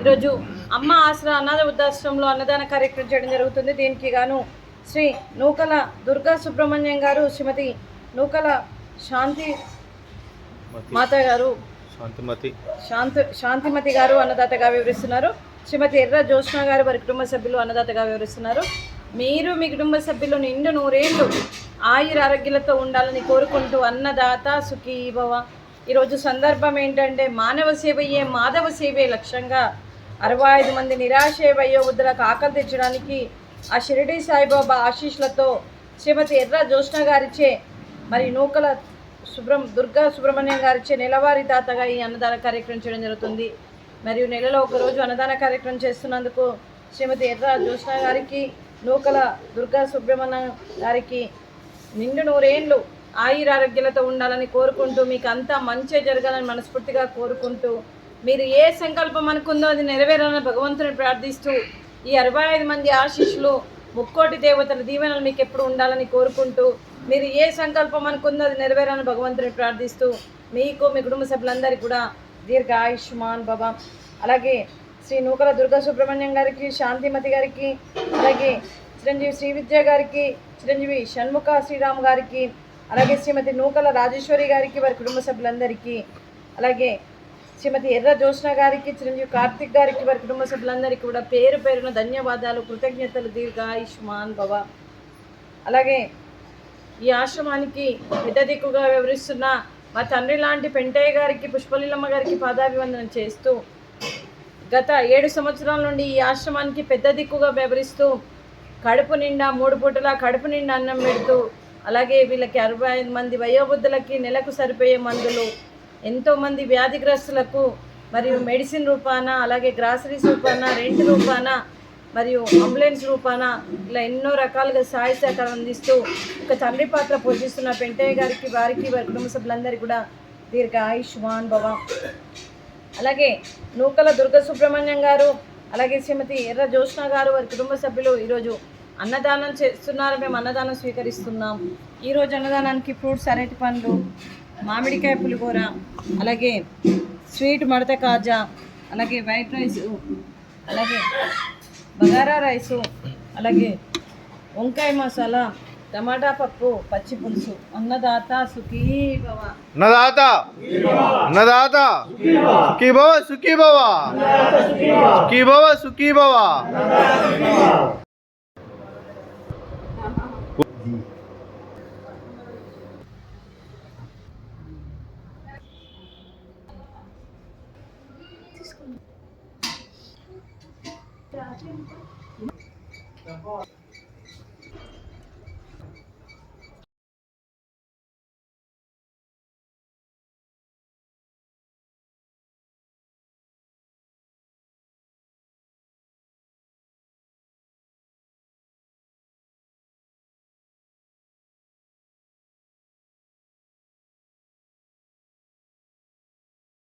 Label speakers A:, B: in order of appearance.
A: ఈరోజు అమ్మ ఆసరా అనాథ వృద్ధాశ్రమంలో అన్నదాన కార్యక్రమం చేయడం జరుగుతుంది. దీనికి గాను శ్రీ నూకల దుర్గా సుబ్రహ్మణ్యం గారు, శ్రీమతి నూకల శాంతి మాత గారు, శాంతిమతి గారు అన్నదాతగా వివరిస్తున్నారు. శ్రీమతి ఎర్ర జ్యోత్స్న గారు వారి కుటుంబ సభ్యులు అన్నదాతగా వివరిస్తున్నారు. మీరు మీ కుటుంబ సభ్యులు నిండు నూరేళ్లు ఆయుర ఆరోగ్యాలతో ఉండాలని కోరుకుంటూ అన్నదాత సుఖీ భవ. ఈరోజు సందర్భం ఏంటంటే మానవ సేవయే మాధవ సేవే లక్ష్యంగా 65 మంది నిరాశ వయోవృద్ధులకు ఆకలి తెచ్చడానికి ఆ షిరిడి సాయిబాబా ఆశీస్సులతో శ్రీమతి ఎర్ర జ్యోత్స్న గారిచే మరి నూకల దుర్గా సుబ్రహ్మణ్యం గారిచే నెలవారీ దాతగా ఈ అన్నదాన కార్యక్రమం చేయడం జరుగుతుంది. మరియు నెలలో ఒకరోజు అన్నదాన కార్యక్రమం చేస్తున్నందుకు శ్రీమతి ఎర్ర జ్యోత్స్న గారికి, నూకల దుర్గా సుబ్రహ్మణ్యం గారికి నిండు నూరేళ్లు ఆయురారోగ్యాలతో ఉండాలని కోరుకుంటూ మీకు అంతా మంచి జరగాలని మనస్ఫూర్తిగా కోరుకుంటూ మీరు ఏ సంకల్పం అనుకుందో అది నెరవేరాలని భగవంతుని ప్రార్థిస్తూ ఈ 65 మంది ఆశీస్సులు ముక్కోటి దేవతల దీవెనలు మీకు ఎప్పుడు ఉండాలని కోరుకుంటూ మీరు ఏ సంకల్పం అనుకుందో అది నెరవేరాలని భగవంతుని ప్రార్థిస్తూ మీకు మీ కుటుంబ సభ్యులందరికీ కూడా దీర్ఘ ఆయుష్మాన్ భవ. అలాగే శ్రీ నూకల దుర్గా సుబ్రహ్మణ్యం గారికి, శాంతిమతి గారికి, అలాగే చిరంజీవి శ్రీ విద్య గారికి, చిరంజీవి షణ్ముఖ శ్రీరామ్ గారికి, అలాగే శ్రీమతి నూకల రాజేశ్వరి గారికి వారి కుటుంబ సభ్యులందరికీ, అలాగే శ్రీమతి ఎర్ర జ్యోత్స్న గారికి, చిరంజీవి కార్తిక్ గారికి వారి కుటుంబ సభ్యులందరికీ కూడా పేరు పేరున ధన్యవాదాలు, కృతజ్ఞతలు, దీర్ఘ ఆయుష్మాన్ భవ. అలాగే ఈ ఆశ్రమానికి పెద్ద దిక్కుగా వివరిస్తున్న మా తండ్రి లాంటి పెంటయ్య గారికి, పుష్పలీలమ్మ గారికి పాదాభివందనం చేస్తూ గత 7 సంవత్సరాల నుండి ఈ ఆశ్రమానికి పెద్ద దిక్కుగా వ్యవహరిస్తూ కడుపు నిండా 3 పూటలా కడుపు నిండా అన్నం పెడుతూ, అలాగే వీళ్ళకి 65 మంది వయోవృద్ధులకి నెలకు సరిపోయే మందులు, ఎంతోమంది వ్యాధిగ్రస్తులకు మరియు మెడిసిన్ రూపాన, అలాగే గ్రాసరీస్ రూపాన, రెంట్ రూపాన మరియు అంబులెన్స్ రూపాన ఇలా ఎన్నో రకాలుగా సహాయ సహకారం అందిస్తూ ఒక తండ్రి పాత్ర పోషిస్తున్న పెంటయ్య గారికి, వారికి వారి కుటుంబ సభ్యులందరికీ కూడా దీర్ఘ ఆయుష్మాన్ భవ. అలాగే నూకల దుర్గా సుబ్రహ్మణ్యం గారు, అలాగే శ్రీమతి ఎర్ర జ్యోత్స్న గారు వారి కుటుంబ సభ్యులు ఈరోజు అన్నదానం చేస్తున్నారు. మేము అన్నదానం స్వీకరిస్తున్నాం. ఈరోజు అన్నదానానికి ఫ్రూట్స్, అరటి పండ్లు, మామిడికాయ పులిహోర, అలాగే స్వీట్ మడత కాజా, అలాగే వైట్ రైస్, అలాగే బగారా రైసు, అలాగే వంకాయ మసాలా, టమాటా పప్పు, పచ్చి పులుసు. అన్నదాత సుఖీ భవ.
B: అన్నదాత అన్నదాత సుఖీ భవ, సుఖీ భవ, సుఖీ భవ, సుఖీ భవ.
A: తీసుకోండి.